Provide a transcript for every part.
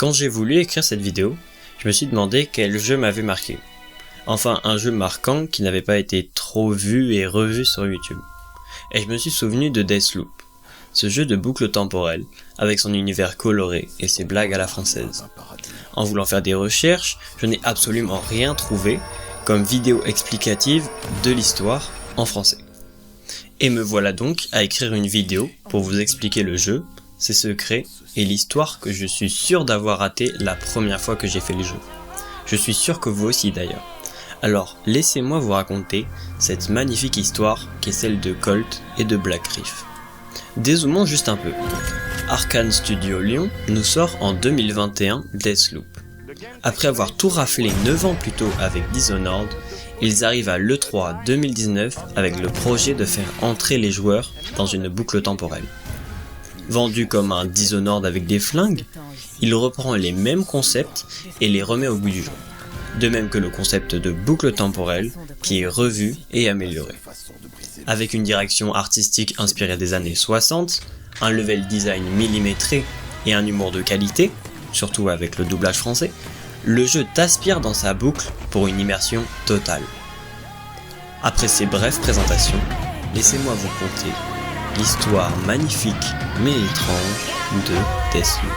Quand j'ai voulu écrire cette vidéo, je me suis demandé quel jeu m'avait marqué. Enfin, un jeu marquant qui n'avait pas été trop vu et revu sur YouTube. Et je me suis souvenu de Deathloop, ce jeu de boucle temporelle, avec son univers coloré et ses blagues à la française. En voulant faire des recherches, je n'ai absolument rien trouvé comme vidéo explicative de l'histoire en français. Et me voilà donc à écrire une vidéo pour vous expliquer le jeu, ses secrets et l'histoire que je suis sûr d'avoir raté la première fois que j'ai fait le jeu. Je suis sûr que vous aussi d'ailleurs. Alors laissez-moi vous raconter cette magnifique histoire qui est celle de Colt et de Black Reef. Dézoomons juste un peu. Arkane Studio Lyon nous sort en 2021 Deathloop. Après avoir tout raflé 9 ans plus tôt avec Dishonored, ils arrivent à l'E3 2019 avec le projet de faire entrer les joueurs dans une boucle temporelle. Vendu comme un Dishonored avec des flingues, il reprend les mêmes concepts et les remet au goût du jour. De même que le concept de boucle temporelle qui est revu et amélioré. Avec une direction artistique inspirée des années 60, un level design millimétré et un humour de qualité, surtout avec le doublage français, le jeu t'aspire dans sa boucle pour une immersion totale. Après ces brèves présentations, laissez-moi vous conter l'histoire magnifique mais étrange de Deathloop.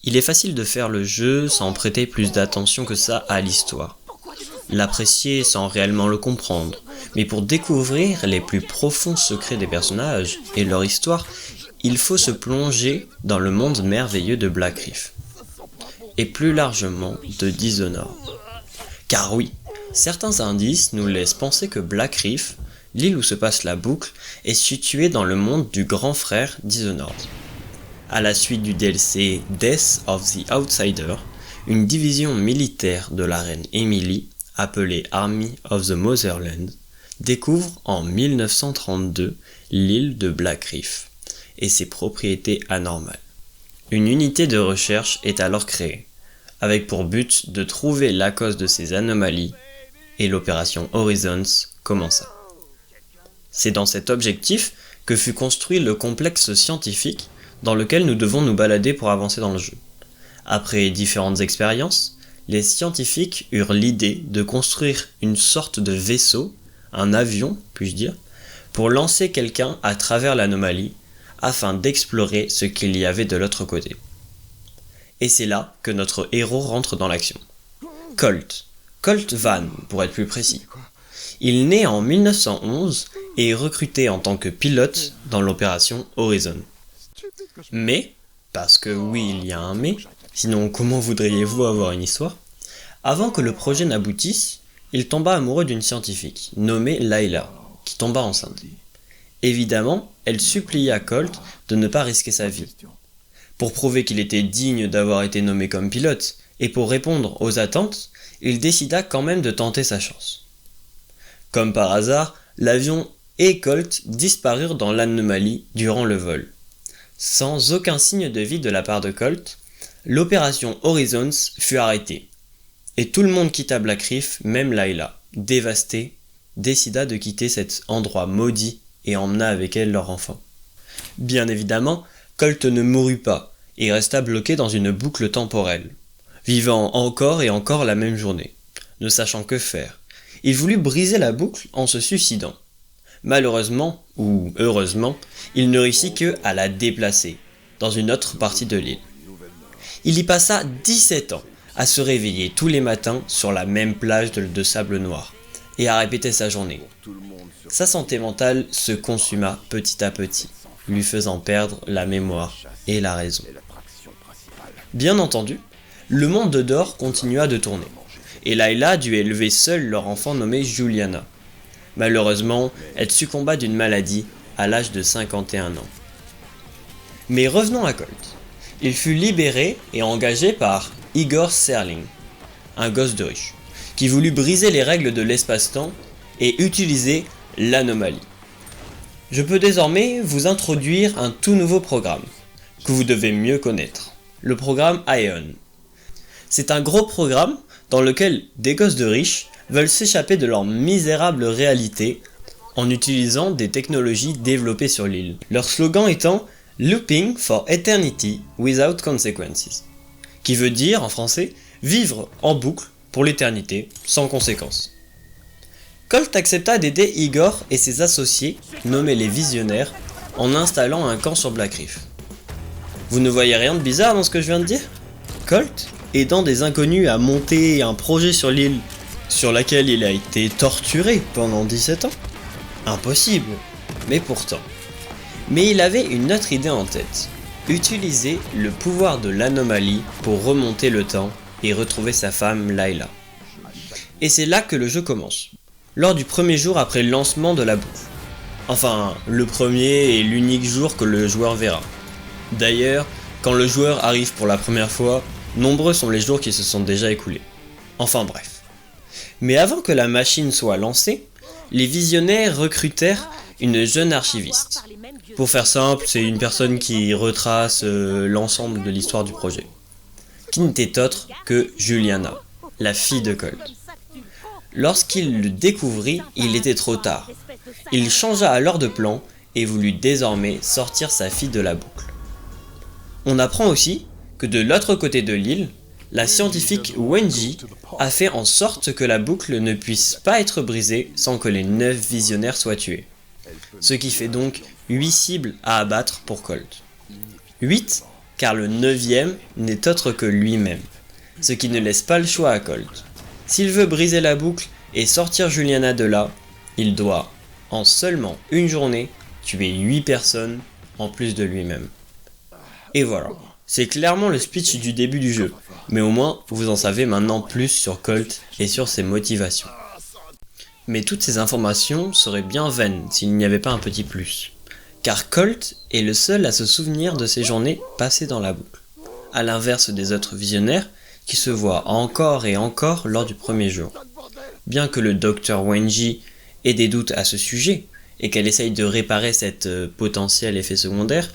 Il est facile de faire le jeu sans prêter plus d'attention que ça à l'histoire. L'apprécier sans réellement le comprendre, mais pour découvrir les plus profonds secrets des personnages et leur histoire, il faut se plonger dans le monde merveilleux de Black Reef. Et plus largement de Dishonored. Car oui, certains indices nous laissent penser que Black Reef, l'île où se passe la boucle, est située dans le monde du grand frère Dishonored. À la suite du DLC Death of the Outsider, une division militaire de la reine Emily, appelée Army of the Motherland, découvre en 1932 l'île de Black Reef et ses propriétés anormales. Une unité de recherche est alors créée, avec pour but de trouver la cause de ces anomalies, et l'opération Horizons commença. C'est dans cet objectif que fut construit le complexe scientifique dans lequel nous devons nous balader pour avancer dans le jeu. Après différentes expériences, les scientifiques eurent l'idée de construire une sorte de vaisseau, un avion, puis-je dire, pour lancer quelqu'un à travers l'anomalie, afin d'explorer ce qu'il y avait de l'autre côté. Et c'est là que notre héros rentre dans l'action. Colt Van, pour être plus précis. Il naît en 1911 et est recruté en tant que pilote dans l'opération Horizon. Mais, parce que oui, il y a un mais, sinon comment voudriez-vous avoir une histoire? Avant que le projet n'aboutisse, il tomba amoureux d'une scientifique, nommée Layla, qui tomba enceinte. Évidemment, elle supplia Colt de ne pas risquer sa vie. Pour prouver qu'il était digne d'avoir été nommé comme pilote, et pour répondre aux attentes, il décida quand même de tenter sa chance. Comme par hasard, l'avion et Colt disparurent dans l'anomalie durant le vol. Sans aucun signe de vie de la part de Colt, l'opération Horizons fut arrêtée, et tout le monde quitta Black Reef, même Layla, dévastée, décida de quitter cet endroit maudit et emmena avec elle leur enfant. Bien évidemment, Colt ne mourut pas et resta bloqué dans une boucle temporelle, vivant encore et encore la même journée, ne sachant que faire. Il voulut briser la boucle en se suicidant. Malheureusement, ou heureusement, il ne réussit que à la déplacer, dans une autre partie de l'île. Il y passa 17 ans à se réveiller tous les matins sur la même plage de sable noir, et à répéter sa journée. Sa santé mentale se consuma petit à petit, lui faisant perdre la mémoire et la raison. Bien entendu, le monde de Dor continua de tourner, et Layla dut élever seule leur enfant nommé Juliana. Malheureusement, elle succomba d'une maladie à l'âge de 51 ans. Mais revenons à Colt. Il fut libéré et engagé par Igor Serling, un gosse de riche, qui voulut briser les règles de l'espace-temps et utiliser l'anomalie. Je peux désormais vous introduire un tout nouveau programme, que vous devez mieux connaître, le programme Aeon. C'est un gros programme dans lequel des gosses de riches veulent s'échapper de leur misérable réalité en utilisant des technologies développées sur l'île. Leur slogan étant « Looping for Eternity without consequences », qui veut dire en français « Vivre en boucle pour l'éternité sans conséquences ». Colt accepta d'aider Igor et ses associés, nommés les Visionnaires, en installant un camp sur Black Reef. Vous ne voyez rien de bizarre dans ce que je viens de dire? Colt, aidant des inconnus à monter un projet sur l'île sur laquelle il a été torturé pendant 17 ans? Impossible, mais pourtant. Mais il avait une autre idée en tête, utiliser le pouvoir de l'anomalie pour remonter le temps et retrouver sa femme Layla. Et c'est là que le jeu commence, lors du premier jour après le lancement de la boucle. Enfin, le premier et l'unique jour que le joueur verra. D'ailleurs, quand le joueur arrive pour la première fois, nombreux sont les jours qui se sont déjà écoulés. Enfin bref. Mais avant que la machine soit lancée, les visionnaires recrutèrent une jeune archiviste. Pour faire simple, c'est une personne qui retrace l'ensemble de l'histoire du projet. Qui n'était autre que Juliana, la fille de Colt. Lorsqu'il le découvrit, il était trop tard. Il changea alors de plan et voulut désormais sortir sa fille de la boucle. On apprend aussi que de l'autre côté de l'île, la scientifique Wenji a fait en sorte que la boucle ne puisse pas être brisée sans que les 9 visionnaires soient tués. Ce qui fait donc 8 cibles à abattre pour Colt. 8 car le 9e n'est autre que lui-même, ce qui ne laisse pas le choix à Colt. S'il veut briser la boucle et sortir Juliana de là, il doit, en seulement une journée, tuer 8 personnes en plus de lui-même. Et voilà, c'est clairement le speech du début du jeu, mais au moins vous en savez maintenant plus sur Colt et sur ses motivations. Mais toutes ces informations seraient bien vaines s'il n'y avait pas un petit plus. Car Colt est le seul à se souvenir de ses journées passées dans la boucle, à l'inverse des autres visionnaires qui se voient encore et encore lors du premier jour. Bien que le docteur Wenji ait des doutes à ce sujet, et qu'elle essaye de réparer cet potentiel effet secondaire,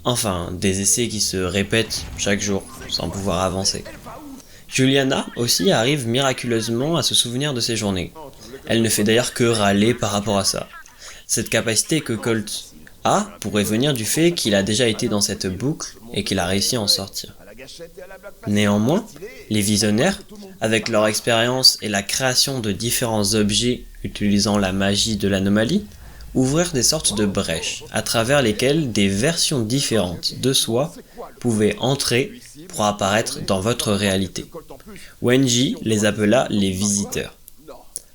enfin, des essais qui se répètent chaque jour, sans pouvoir avancer. Juliana aussi arrive miraculeusement à se souvenir de ses journées. Elle ne fait d'ailleurs que râler par rapport à ça. Cette capacité que Colt a pourrait venir du fait qu'il a déjà été dans cette boucle et qu'il a réussi à en sortir. Néanmoins, les visionnaires, avec leur expérience et la création de différents objets utilisant la magie de l'anomalie, ouvrirent des sortes de brèches à travers lesquelles des versions différentes de soi pouvaient entrer pour apparaître dans votre réalité. Wenji les appela les visiteurs.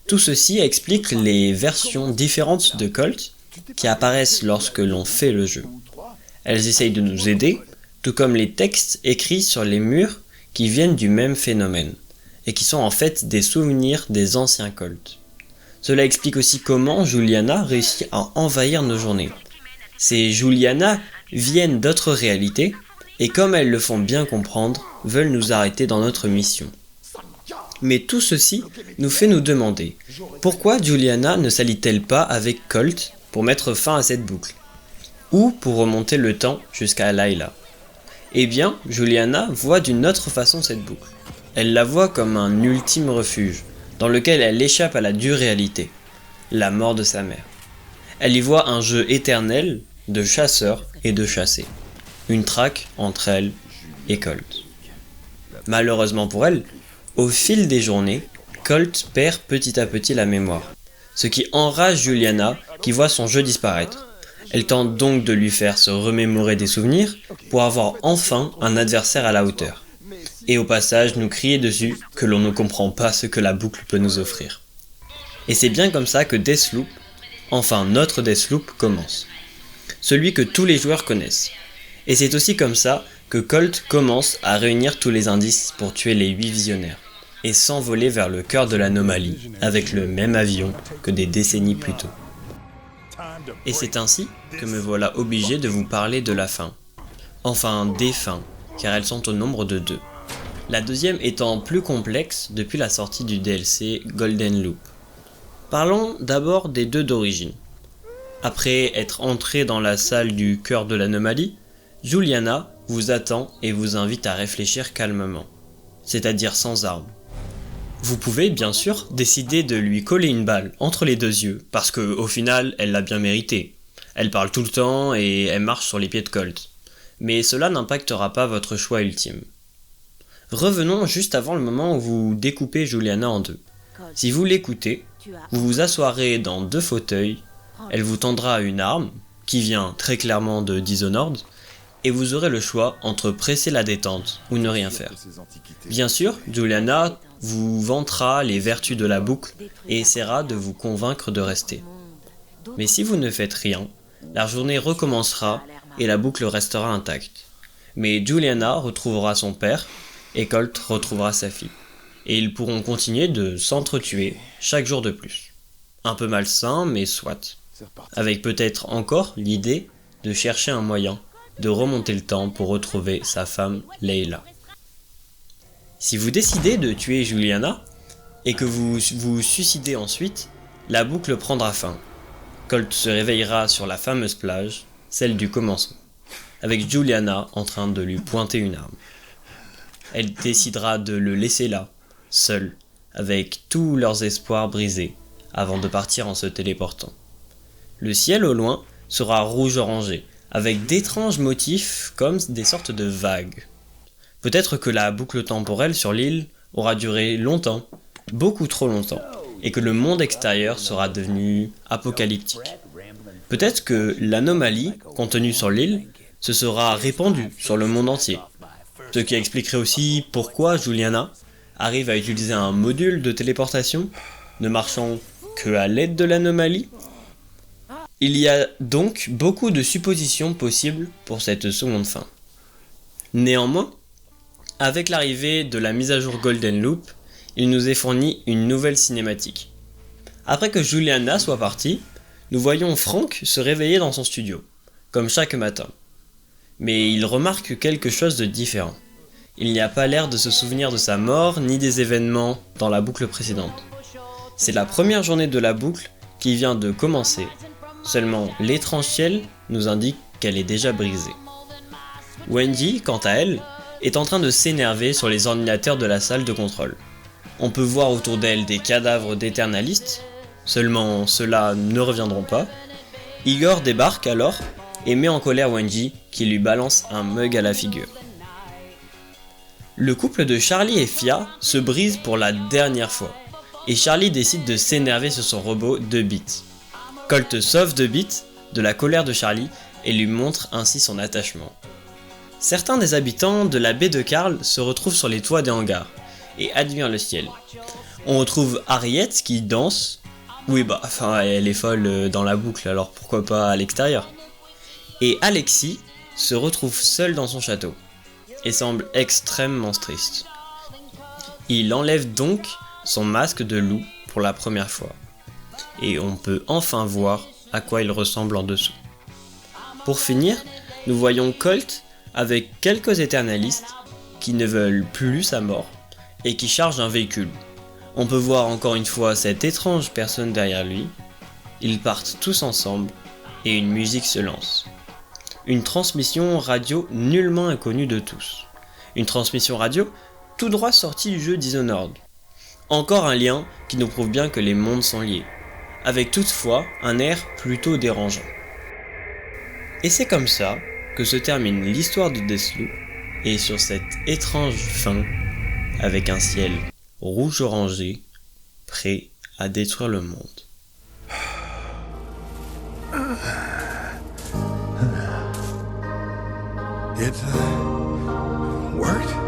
Tout ceci explique les versions différentes de Colt qui apparaissent lorsque l'on fait le jeu. Elles essayent de nous aider, tout comme les textes écrits sur les murs qui viennent du même phénomène, et qui sont en fait des souvenirs des anciens Colt. Cela explique aussi comment Juliana réussit à envahir nos journées. Ces Juliana viennent d'autres réalités, et comme elles le font bien comprendre, veulent nous arrêter dans notre mission. Mais tout ceci nous fait nous demander, pourquoi Juliana ne s'allie-t-elle pas avec Colt pour mettre fin à cette boucle? Ou pour remonter le temps jusqu'à Layla? Eh bien, Juliana voit d'une autre façon cette boucle. Elle la voit comme un ultime refuge, dans lequel elle échappe à la dure réalité, la mort de sa mère. Elle y voit un jeu éternel de chasseurs et de chassés, une traque entre elle et Colt. Malheureusement pour elle, au fil des journées, Colt perd petit à petit la mémoire, ce qui enrage Juliana qui voit son jeu disparaître. Elle tente donc de lui faire se remémorer des souvenirs pour avoir enfin un adversaire à la hauteur. Et au passage nous crier dessus que l'on ne comprend pas ce que la boucle peut nous offrir. Et c'est bien comme ça que Deathloop, enfin notre Deathloop, commence. Celui que tous les joueurs connaissent. Et c'est aussi comme ça que Colt commence à réunir tous les indices pour tuer les 8 visionnaires, et s'envoler vers le cœur de l'anomalie avec le même avion que des décennies plus tôt. Et c'est ainsi que me voilà obligé de vous parler de la fin. Enfin, des fins, car elles sont au nombre de 2. La deuxième étant plus complexe depuis la sortie du DLC Golden Loop. Parlons d'abord des 2 d'origine. Après être entré dans la salle du cœur de l'anomalie, Juliana vous attend et vous invite à réfléchir calmement, c'est-à-dire sans armes. Vous pouvez bien sûr décider de lui coller une balle entre les deux yeux, parce que au final, elle l'a bien mérité. Elle parle tout le temps et elle marche sur les pieds de Colt. Mais cela n'impactera pas votre choix ultime. Revenons juste avant le moment où vous découpez Juliana en deux. Si vous l'écoutez, vous vous assoirez dans 2 fauteuils, elle vous tendra une arme, qui vient très clairement de Dishonored, et vous aurez le choix entre presser la détente ou ne rien faire. Bien sûr, Juliana vous vantera les vertus de la boucle et essaiera de vous convaincre de rester. Mais si vous ne faites rien, la journée recommencera et la boucle restera intacte. Mais Juliana retrouvera son père et Colt retrouvera sa fille. Et ils pourront continuer de s'entretuer chaque jour de plus. Un peu malsain, mais soit. Avec peut-être encore l'idée de chercher un moyen de remonter le temps pour retrouver sa femme Layla. Si vous décidez de tuer Juliana et que vous vous suicidez ensuite, la boucle prendra fin. Colt se réveillera sur la fameuse plage, celle du commencement, avec Juliana en train de lui pointer une arme. Elle décidera de le laisser là, seul, avec tous leurs espoirs brisés, avant de partir en se téléportant. Le ciel au loin sera rouge-orangé, avec d'étranges motifs comme des sortes de vagues. Peut-être que la boucle temporelle sur l'île aura duré longtemps, beaucoup trop longtemps, et que le monde extérieur sera devenu apocalyptique. Peut-être que l'anomalie contenue sur l'île se sera répandue sur le monde entier, ce qui expliquerait aussi pourquoi Juliana arrive à utiliser un module de téléportation, ne marchant que à l'aide de l'anomalie. Il y a donc beaucoup de suppositions possibles pour cette seconde fin. Néanmoins, avec l'arrivée de la mise à jour Golden Loop, il nous est fourni une nouvelle cinématique. Après que Juliana soit partie, nous voyons Frank se réveiller dans son studio, comme chaque matin. Mais il remarque quelque chose de différent. Il n'y a pas l'air de se souvenir de sa mort ni des événements dans la boucle précédente. C'est la première journée de la boucle qui vient de commencer. Seulement, l'étrange ciel nous indique qu'elle est déjà brisée. Wendy, quant à elle, est en train de s'énerver sur les ordinateurs de la salle de contrôle. On peut voir autour d'elle des cadavres d'éternalistes, seulement ceux-là ne reviendront pas. Igor débarque alors et met en colère Wendy qui lui balance un mug à la figure. Le couple de Charlie et Fia se brise pour la dernière fois, et Charlie décide de s'énerver sur son robot 2-bits. Colt sauve 2-bits de la colère de Charlie et lui montre ainsi son attachement. Certains des habitants de la baie de Karl se retrouvent sur les toits des hangars et admirent le ciel. On retrouve Harriet qui danse. Oui elle est folle dans la boucle, alors pourquoi pas à l'extérieur. Et Alexis se retrouve seul dans son château et semble extrêmement triste. Il enlève donc son masque de loup pour la première fois. Et on peut enfin voir à quoi il ressemble en dessous. Pour finir, nous voyons Colt avec quelques éternalistes qui ne veulent plus sa mort et qui chargent un véhicule. On peut voir encore une fois cette étrange personne derrière lui. Ils partent tous ensemble et une musique se lance. Une transmission radio nullement inconnue de tous. Une transmission radio tout droit sortie du jeu Dishonored. Encore un lien qui nous prouve bien que les mondes sont liés, avec toutefois un air plutôt dérangeant. Et c'est comme ça que se termine l'histoire de Deathloop, et sur cette étrange fin, avec un ciel rouge-orangé, prêt à détruire le monde. It worked?